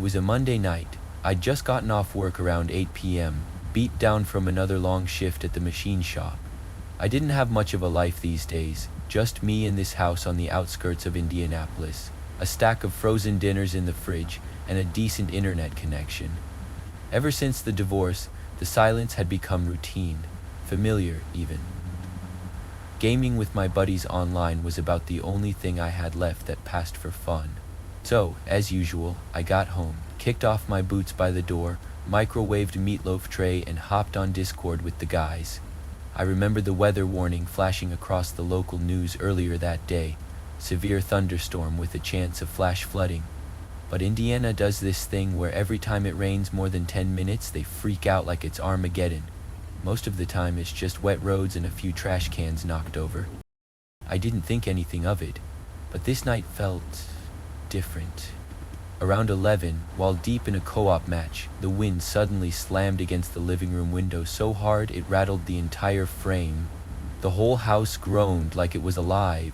was a Monday night. I'd just gotten off work around 8 p.m., beat down from another long shift at the machine shop. I didn't have much of a life these days, just me in this house on the outskirts of Indianapolis, a stack of frozen dinners in the fridge, and a decent internet connection. Ever since the divorce, the silence had become routine, familiar even. Gaming with my buddies online was about the only thing I had left that passed for fun. So, as usual, I got home, kicked off my boots by the door, microwaved meatloaf tray, and hopped on Discord with the guys. I remember the weather warning flashing across the local news earlier that day. Severe thunderstorm with a chance of flash flooding. But Indiana does this thing where every time it rains more than 10 minutes, they freak out like it's Armageddon. Most of the time it's just wet roads and a few trash cans knocked over. I didn't think anything of it, but this night felt different. Around 11, while deep in a co-op match, the wind suddenly slammed against the living room window so hard it rattled the entire frame. The whole house groaned like it was alive.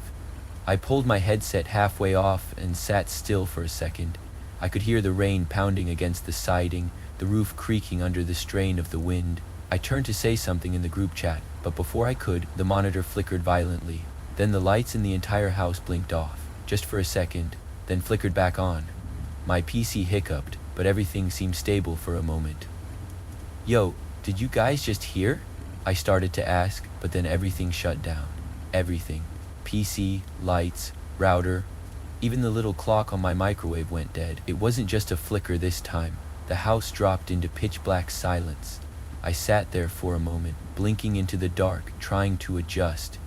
I pulled my headset halfway off and sat still for a second. I could hear the rain pounding against the siding, the roof creaking under the strain of the wind. I turned to say something in the group chat, but before I could, the monitor flickered violently. Then the lights in the entire house blinked off, just for a second, then flickered back on. My PC hiccuped, but everything seemed stable for a moment. "Yo, did you guys just hear?" I started to ask, but then everything shut down. Everything. PC, lights, router, even the little clock on my microwave went dead. It wasn't just a flicker this time. The house dropped into pitch black silence. I sat there for a moment, blinking into the dark, trying to adjust.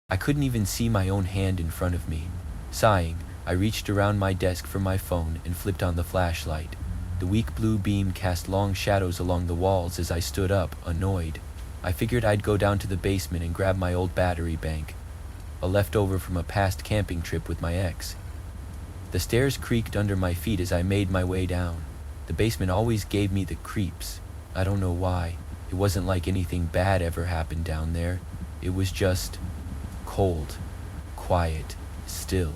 I couldn't even see my own hand in front of me. Sighing, I reached around my desk for my phone and flipped on the flashlight. The weak blue beam cast long shadows along the walls as I stood up, annoyed. I figured I'd go down to the basement and grab my old battery bank, a leftover from a past camping trip with my ex. The stairs creaked under my feet as I made my way down. The basement always gave me the creeps. I don't know why. It wasn't like anything bad ever happened down there. It was just cold, quiet, still.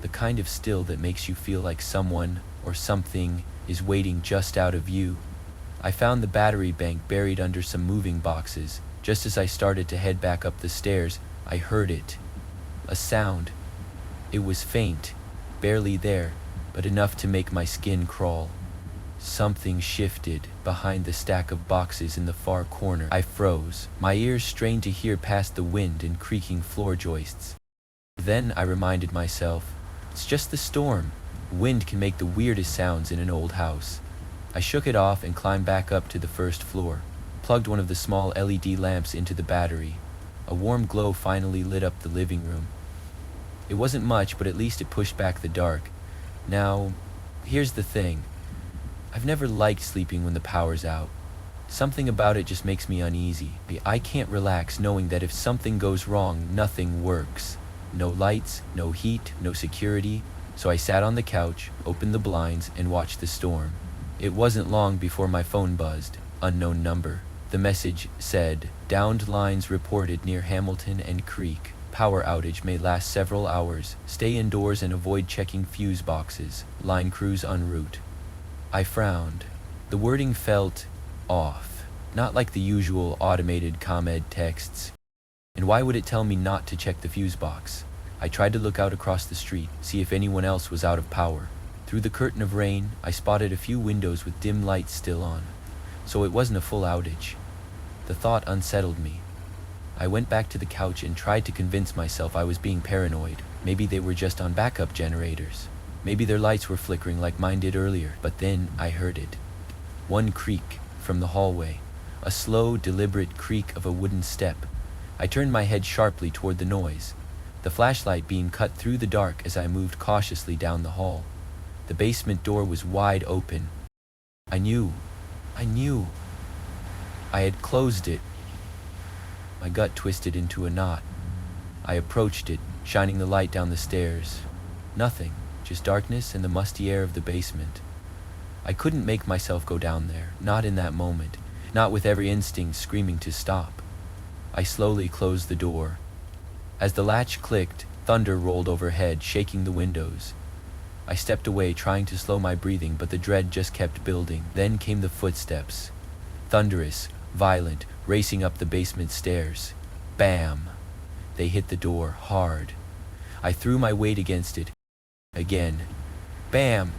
The kind of still that makes you feel like someone or something is waiting just out of view. I found the battery bank buried under some moving boxes. Just as I started to head back up the stairs, I heard it. A sound. It was faint, barely there, but enough to make my skin crawl. Something shifted behind the stack of boxes in the far corner. I froze, my ears strained to hear past the wind and creaking floor joists. Then I reminded myself, it's just the storm. Wind can make the weirdest sounds in an old house. I shook it off and climbed back up to the first floor, plugged one of the small LED lamps into the battery. A warm glow finally lit up the living room. It wasn't much, but at least it pushed back the dark. Now, here's the thing. I've never liked sleeping when the power's out. Something about it just makes me uneasy. I can't relax knowing that if something goes wrong, nothing works. No lights, no heat, no security. So I sat on the couch, opened the blinds, and watched the storm. It wasn't long before my phone buzzed. Unknown number. The message said, "Downed lines reported near Hamilton and Creek. Power outage may last several hours. Stay indoors and avoid checking fuse boxes. Line crews en route." I frowned. The wording felt off, not like the usual automated ComEd texts. And why would it tell me not to check the fuse box? I tried to look out across the street, see if anyone else was out of power. Through the curtain of rain, I spotted a few windows with dim lights still on, so it wasn't a full outage. The thought unsettled me. I went back to the couch and tried to convince myself I was being paranoid. Maybe they were just on backup generators. Maybe their lights were flickering like mine did earlier. But then I heard it. One creak from the hallway. A slow, deliberate creak of a wooden step. I turned my head sharply toward the noise, the flashlight beam cut through the dark as I moved cautiously down the hall. The basement door was wide open. I knew. I had closed it. My gut twisted into a knot. I approached it, shining the light down the stairs. Nothing, just darkness and the musty air of the basement. I couldn't make myself go down there, not in that moment, not with every instinct screaming to stop. I slowly closed the door. As the latch clicked, thunder rolled overhead, shaking the windows. I stepped away, trying to slow my breathing, but the dread just kept building. Then came the footsteps. Thunderous, violent, racing up the basement stairs. Bam! They hit the door hard. I threw my weight against it. Again. Bam!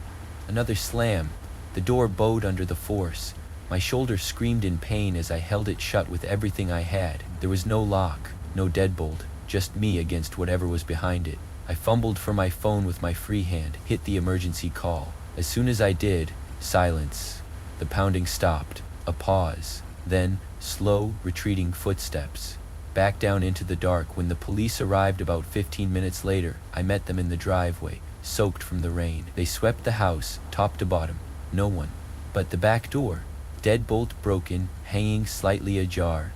Another slam. The door bowed under the force. My shoulder screamed in pain as I held it shut with everything I had. There was no lock, no deadbolt, just me against whatever was behind it. I fumbled for my phone with my free hand, hit the emergency call. As soon as I did, silence. The pounding stopped. A pause. Then, slow, retreating footsteps. Back down into the dark. When the police arrived about 15 minutes later, I met them in the driveway, soaked from the rain. They swept the house, top to bottom. No one. But the back door, deadbolt broken, hanging slightly ajar.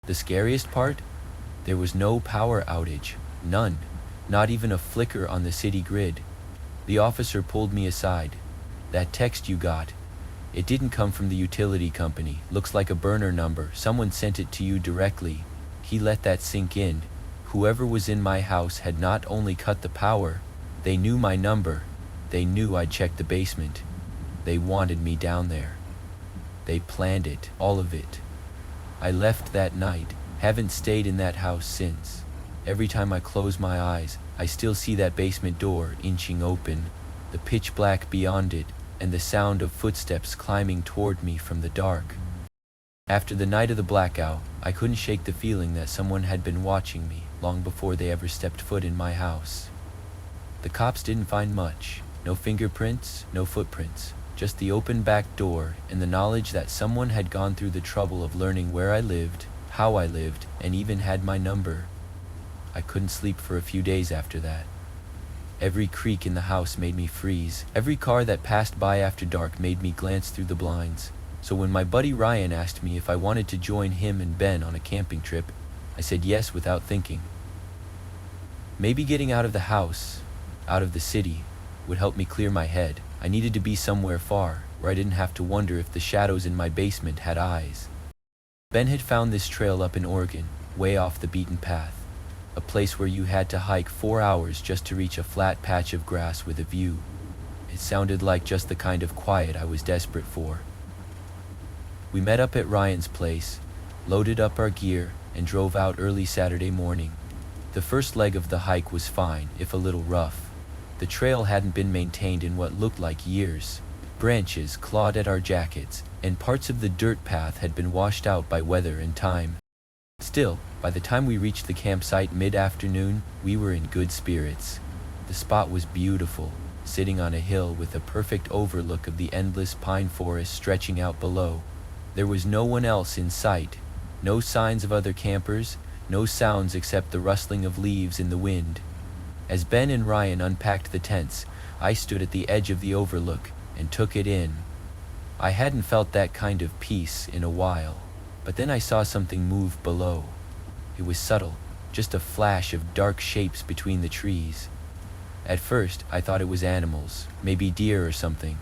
The scariest part? There was no power outage. None. Not even a flicker on the city grid. The officer pulled me aside. That text you got, it didn't come from the utility company. Looks like a burner number. Someone sent it to you directly. He let that sink in. Whoever was in my house had not only cut the power, they knew my number. They knew I'd checked the basement. They wanted me down there. They planned it, all of it. I left that night, haven't stayed in that house since. Every time I close my eyes, I still see that basement door inching open, the pitch black beyond it, and the sound of footsteps climbing toward me from the dark. After the night of the blackout, I couldn't shake the feeling that someone had been watching me long before they ever stepped foot in my house. The cops didn't find much. No fingerprints, no footprints. Just the open back door and the knowledge that someone had gone through the trouble of learning where I lived, how I lived, and even had my number. I couldn't sleep for a few days after that. Every creak in the house made me freeze. Every car that passed by after dark made me glance through the blinds. So when my buddy Ryan asked me if I wanted to join him and Ben on a camping trip, I said yes without thinking. Maybe getting out of the house, out of the city, would help me clear my head. I needed to be somewhere far, where I didn't have to wonder if the shadows in my basement had eyes. Ben had found this trail up in Oregon, way off the beaten path. A place where you had to hike 4 hours just to reach a flat patch of grass with a view. It sounded like just the kind of quiet I was desperate for. We met up at Ryan's place, loaded up our gear, and drove out early Saturday morning. The first leg of the hike was fine, if a little rough. The trail hadn't been maintained in what looked like years. Branches clawed at our jackets, and parts of the dirt path had been washed out by weather and time. Still, by the time we reached the campsite mid-afternoon, we were in good spirits. The spot was beautiful, sitting on a hill with a perfect overlook of the endless pine forest stretching out below. There was no one else in sight, no signs of other campers, no sounds except the rustling of leaves in the wind. As Ben and Ryan unpacked the tents, I stood at the edge of the overlook and took it in. I hadn't felt that kind of peace in a while, but then I saw something move below. It was subtle, just a flash of dark shapes between the trees. At first, I thought it was animals, maybe deer or something,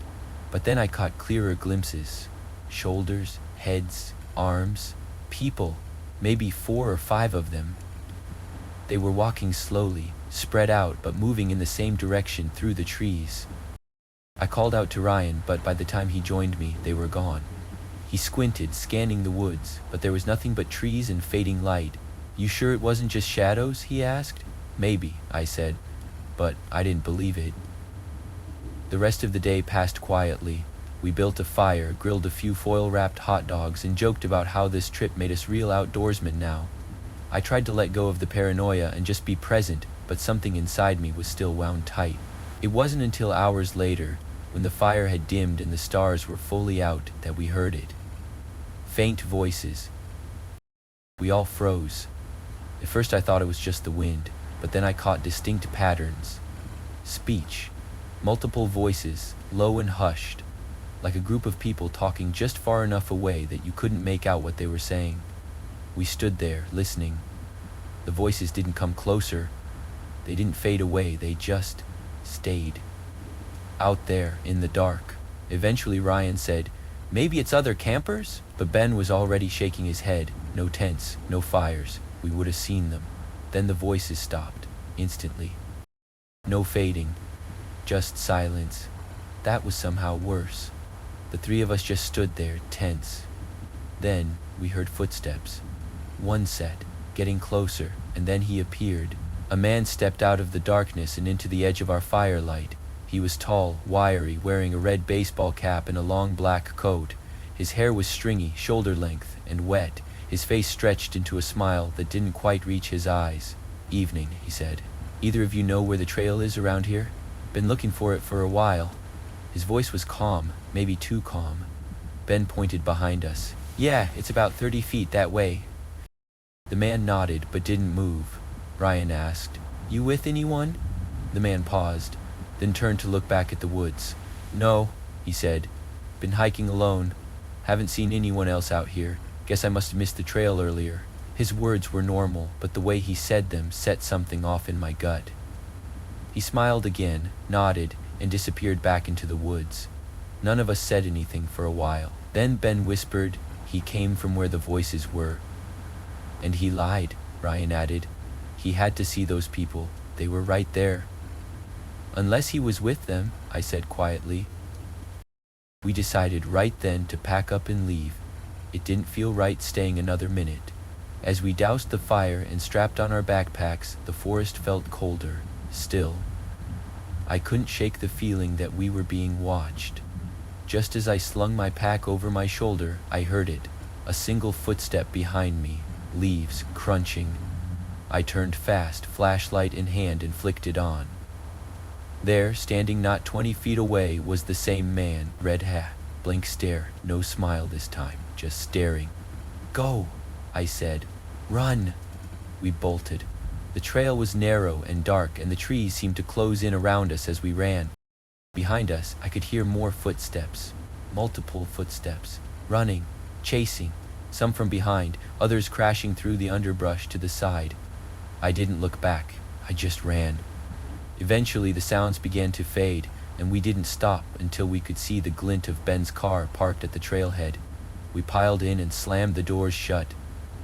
but then I caught clearer glimpses. Shoulders, heads, arms, people, maybe 4 or 5 of them. They were walking slowly, spread out but moving in the same direction through the trees. I called out to Ryan, but by the time he joined me, they were gone. He squinted, scanning the woods, but there was nothing but trees and fading light. "You sure it wasn't just shadows?" he asked. "Maybe," I said, but I didn't believe it. The rest of the day passed quietly. We built a fire, grilled a few foil-wrapped hot dogs, and joked about how this trip made us real outdoorsmen now. I tried to let go of the paranoia and just be present, but something inside me was still wound tight. It wasn't until hours later, when the fire had dimmed and the stars were fully out, that we heard it. Faint voices. We all froze. At first I thought it was just the wind, but then I caught distinct patterns. Speech. Multiple voices, low and hushed, like a group of people talking just far enough away that you couldn't make out what they were saying. We stood there, listening. The voices didn't come closer. They didn't fade away, they just stayed. Out there, in the dark. Eventually Ryan said, "Maybe it's other campers?" But Ben was already shaking his head. No tents, no fires. We would have seen them. Then the voices stopped, instantly. No fading. Just silence. That was somehow worse. The three of us just stood there, tense. Then we heard footsteps. One set, getting closer, and then he appeared. A man stepped out of the darkness and into the edge of our firelight. He was tall, wiry, wearing a red baseball cap and a long black coat. His hair was stringy, shoulder-length, and wet. His face stretched into a smile that didn't quite reach his eyes. "Evening," he said. "Either of you know where the trail is around here? Been looking for it for a while." His voice was calm, maybe too calm. Ben pointed behind us. "Yeah, it's about 30 feet that way." The man nodded but didn't move. Ryan asked, "You with anyone?" The man paused, then turned to look back at the woods. "No," he said. "Been hiking alone. Haven't seen anyone else out here. Guess I must have missed the trail earlier." His words were normal, but the way he said them set something off in my gut. He smiled again, nodded, and disappeared back into the woods. None of us said anything for a while. Then Ben whispered, "He came from where the voices were." "And he lied," Ryan added. "He had to see those people. They were right there." "Unless he was with them," I said quietly. We decided right then to pack up and leave. It didn't feel right staying another minute. As we doused the fire and strapped on our backpacks, the forest felt colder, still. I couldn't shake the feeling that we were being watched. Just as I slung my pack over my shoulder, I heard it, a single footstep behind me, leaves crunching. I turned fast, flashlight in hand, and flicked it on. There, standing not 20 feet away, was the same man, red hat, blank stare, no smile this time, just staring. "Go," I said. "Run." We bolted. The trail was narrow and dark, and the trees seemed to close in around us as we ran. Behind us, I could hear more footsteps, multiple footsteps, running, chasing, some from behind, others crashing through the underbrush to the side. I didn't look back, I just ran. Eventually the sounds began to fade, and we didn't stop until we could see the glint of Ben's car parked at the trailhead. We piled in and slammed the doors shut.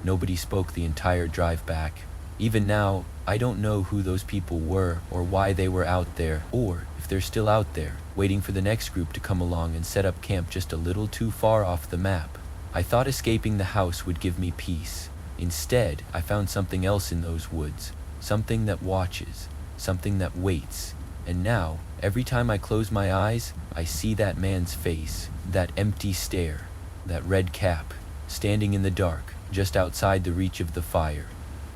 Nobody spoke the entire drive back. Even now, I don't know who those people were or why they were out there, or if they're still out there, waiting for the next group to come along and set up camp just a little too far off the map. I thought escaping the house would give me peace. Instead, I found something else in those woods, something that watches, something that waits. And now, every time I close my eyes, I see that man's face, that empty stare, that red cap, standing in the dark, just outside the reach of the fire.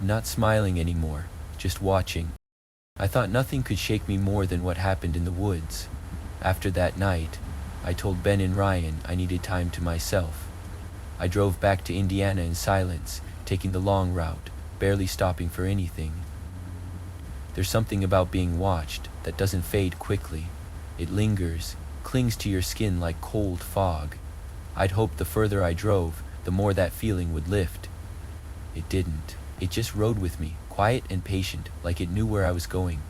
Not smiling anymore, just watching. I thought nothing could shake me more than what happened in the woods. After that night, I told Ben and Ryan I needed time to myself. I drove back to Indiana in silence, taking the long route, barely stopping for anything. There's something about being watched that doesn't fade quickly. It lingers, clings to your skin like cold fog. I'd hoped the further I drove, the more that feeling would lift. It didn't. It just rode with me, quiet and patient, like it knew where I was going.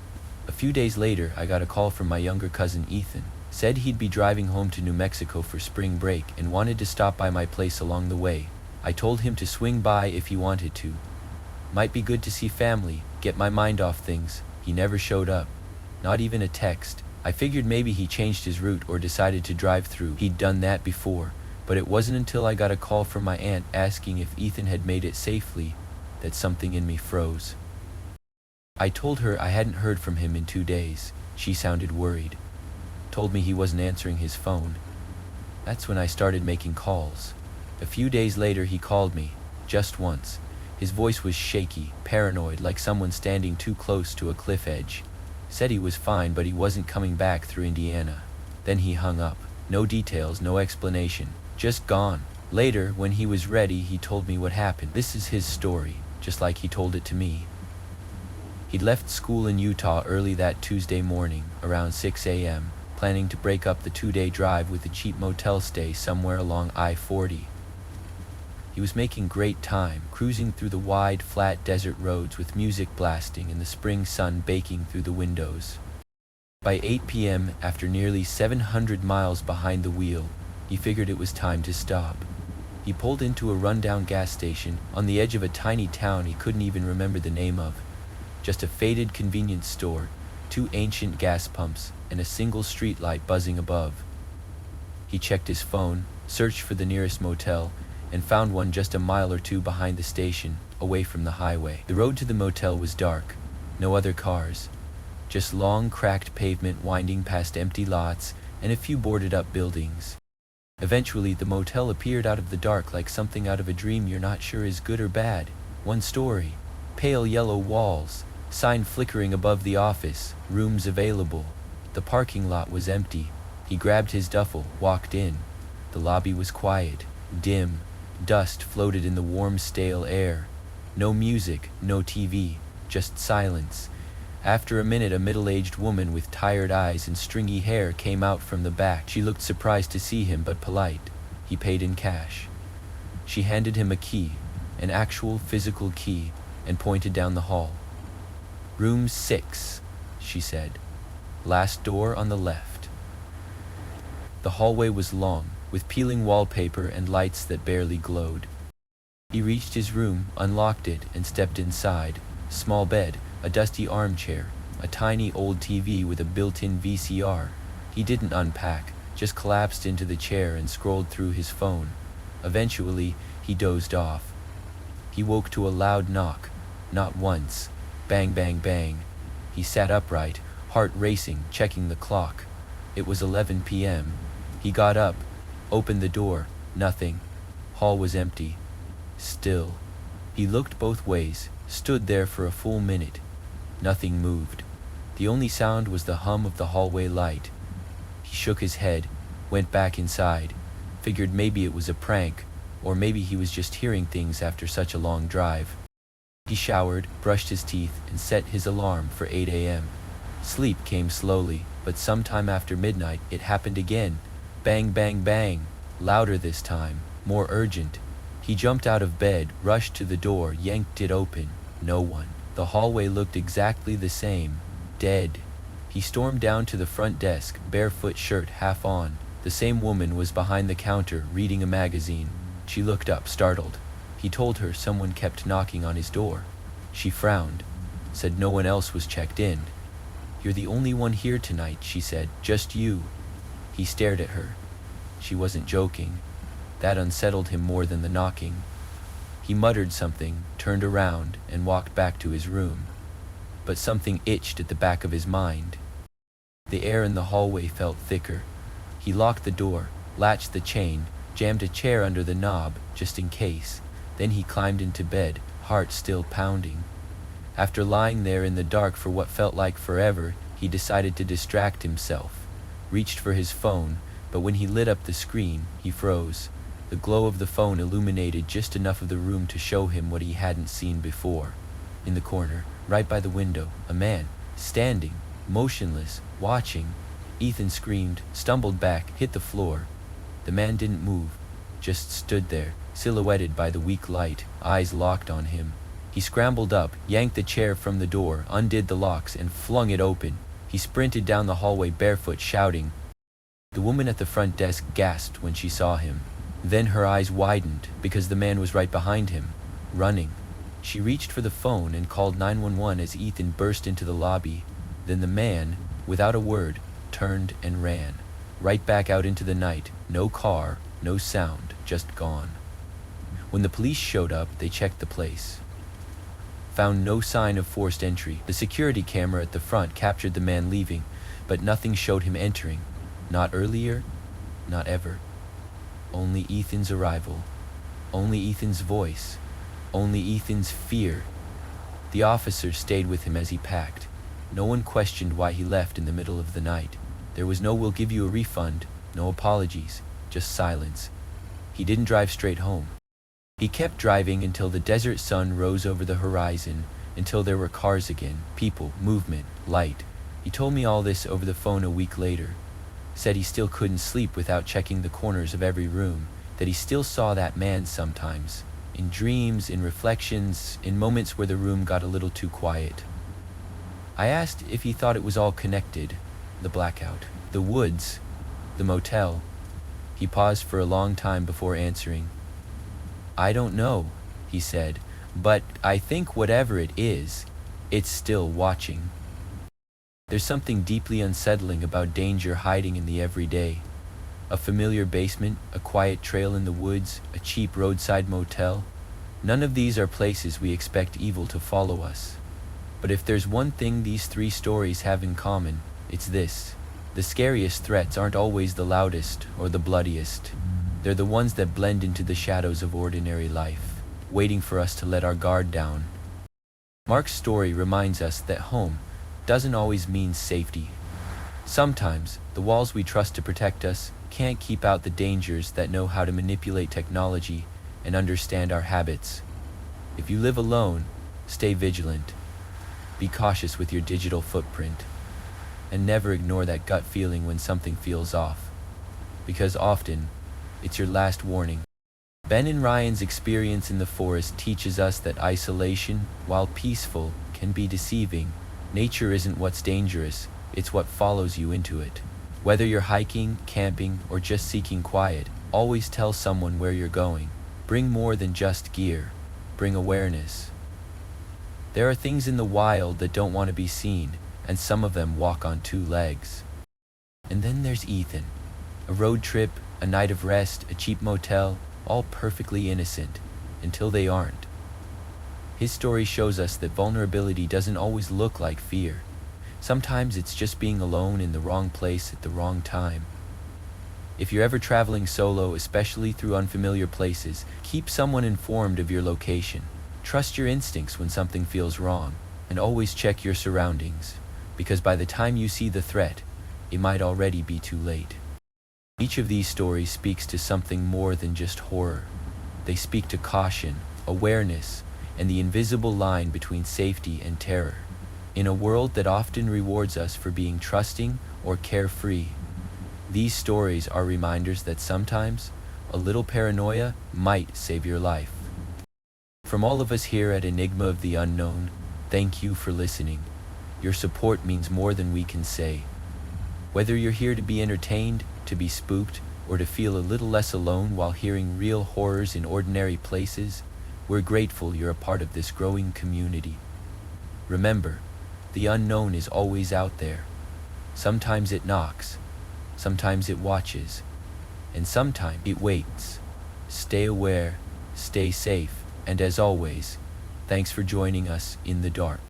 A few days later, I got a call from my younger cousin Ethan. Said he'd be driving home to New Mexico for spring break and wanted to stop by my place along the way. I told him to swing by if he wanted to. Might be good to see family, get my mind off things. He never showed up. Not even a text. I figured maybe he changed his route or decided to drive through. He'd done that before, but it wasn't until I got a call from my aunt asking if Ethan had made it safely that something in me froze. I told her I hadn't heard from him in 2 days. She sounded worried. Told me he wasn't answering his phone. That's when I started making calls. A few days later he called me, just once. His voice was shaky, paranoid, like someone standing too close to a cliff edge. Said he was fine, but he wasn't coming back through Indiana. Then he hung up. No details, no explanation. Just gone. Later, when he was ready, he told me what happened. This is his story, just like he told it to me. He'd left school in Utah early that Tuesday morning, around 6 a.m., planning to break up the 2-day drive with a cheap motel stay somewhere along I-40. He was making great time, cruising through the wide, flat desert roads with music blasting and the spring sun baking through the windows. By 8 p.m., after nearly 700 miles behind the wheel, he figured it was time to stop. He pulled into a rundown gas station on the edge of a tiny town he couldn't even remember the name of. Just a faded convenience store, two ancient gas pumps, and a single streetlight buzzing above. He checked his phone, searched for the nearest motel, and found one just a mile or two behind the station, away from the highway. The road to the motel was dark, no other cars, just long, cracked pavement winding past empty lots and a few boarded-up buildings. Eventually, the motel appeared out of the dark like something out of a dream you're not sure is good or bad. One story, pale yellow walls, sign flickering above the office, rooms available. The parking lot was empty. He grabbed his duffel, walked in. The lobby was quiet, dim. Dust floated in the warm, stale air. No music, no TV, just silence. After a minute, a middle-aged woman with tired eyes and stringy hair came out from the back. She looked surprised to see him, but polite. He paid in cash. She handed him a key, an actual physical key, and pointed down the hall. "Room 6, she said. "Last door on the left." The hallway was long, with peeling wallpaper and lights that barely glowed. He reached his room, unlocked it, and stepped inside. Small bed, a dusty armchair, a tiny old TV with a built-in VCR. He didn't unpack, just collapsed into the chair and scrolled through his phone. Eventually, he dozed off. He woke to a loud knock, not once. Bang, bang, bang. He sat upright, heart racing, checking the clock. It was 11 p.m. He got up, opened the door, nothing. Hall was empty. Still. He looked both ways, stood there for a full minute. Nothing moved. The only sound was the hum of the hallway light. He shook his head, went back inside, figured maybe it was a prank, or maybe he was just hearing things after such a long drive. He showered, brushed his teeth, and set his alarm for 8 a.m. Sleep came slowly, but sometime after midnight it happened again. Bang, bang, bang. Louder this time, more urgent. He jumped out of bed, rushed to the door, yanked it open. No one. The hallway looked exactly the same. Dead. He stormed down to the front desk, barefoot shirt half on. The same woman was behind the counter, reading a magazine. She looked up, startled. He told her someone kept knocking on his door. She frowned, said no one else was checked in. "You're the only one here tonight," she said, "just you." He stared at her. She wasn't joking. That unsettled him more than the knocking. He muttered something, turned around, and walked back to his room. But something itched at the back of his mind. The air in the hallway felt thicker. He locked the door, latched the chain, jammed a chair under the knob, just in case. Then he climbed into bed, heart still pounding. After lying there in the dark for what felt like forever, he decided to distract himself. Reached for his phone, but when he lit up the screen, he froze. The glow of the phone illuminated just enough of the room to show him what he hadn't seen before. In the corner, right by the window, a man, standing, motionless, watching. Ethan screamed, stumbled back, hit the floor. The man didn't move, just stood there, silhouetted by the weak light, eyes locked on him. He scrambled up, yanked the chair from the door, undid the locks, and flung it open. He sprinted down the hallway barefoot, shouting. The woman at the front desk gasped when she saw him. Then her eyes widened, because the man was right behind him, running. She reached for the phone and called 911 as Ethan burst into the lobby. Then the man, without a word, turned and ran. Right back out into the night. No car, no sound, just gone. When the police showed up, they checked the place. Found no sign of forced entry. The security camera at the front captured the man leaving, but nothing showed him entering. Not earlier, not ever. Only Ethan's arrival. Only Ethan's voice. Only Ethan's fear. The officer stayed with him as he packed. No one questioned why he left in the middle of the night. There was no "we'll give you a refund," no apologies, just silence. He didn't drive straight home. He kept driving until the desert sun rose over the horizon, until there were cars again, people, movement, light. He told me all this over the phone a week later. Said he still couldn't sleep without checking the corners of every room, that he still saw that man sometimes, in dreams, in reflections, in moments where the room got a little too quiet. I asked if he thought it was all connected, the blackout, the woods, the motel. He paused for a long time before answering. "I don't know," he said, "but I think whatever it is, it's still watching." There's something deeply unsettling about danger hiding in the everyday. A familiar basement, a quiet trail in the woods, a cheap roadside motel. None of these are places we expect evil to follow us. But if there's one thing these three stories have in common, it's this. The scariest threats aren't always the loudest or the bloodiest. They're the ones that blend into the shadows of ordinary life, waiting for us to let our guard down. Mark's story reminds us that home doesn't always mean safety. Sometimes, the walls we trust to protect us can't keep out the dangers that know how to manipulate technology and understand our habits. If you live alone, stay vigilant. Be cautious with your digital footprint. And never ignore that gut feeling when something feels off. Because often, it's your last warning. Ben and Ryan's experience in the forest teaches us that isolation, while peaceful, can be deceiving. Nature isn't what's dangerous, it's what follows you into it. Whether you're hiking, camping, or just seeking quiet, always tell someone where you're going. Bring more than just gear. Bring awareness. There are things in the wild that don't want to be seen, and some of them walk on two legs. And then there's Ethan. A road trip, a night of rest, a cheap motel, all perfectly innocent, until they aren't. His story shows us that vulnerability doesn't always look like fear. Sometimes it's just being alone in the wrong place at the wrong time. If you're ever traveling solo, especially through unfamiliar places, keep someone informed of your location. Trust your instincts when something feels wrong, and always check your surroundings, because by the time you see the threat, it might already be too late. Each of these stories speaks to something more than just horror. They speak to caution, awareness, and the invisible line between safety and terror. In a world that often rewards us for being trusting or carefree, these stories are reminders that sometimes a little paranoia might save your life. From all of us here at Enigma of the Unknown, thank you for listening. Your support means more than we can say. Whether you're here to be entertained, to be spooked, or to feel a little less alone while hearing real horrors in ordinary places, we're grateful you're a part of this growing community. Remember, the unknown is always out there. Sometimes it knocks, sometimes it watches, and sometimes it waits. Stay aware, stay safe, and as always, thanks for joining us in the dark.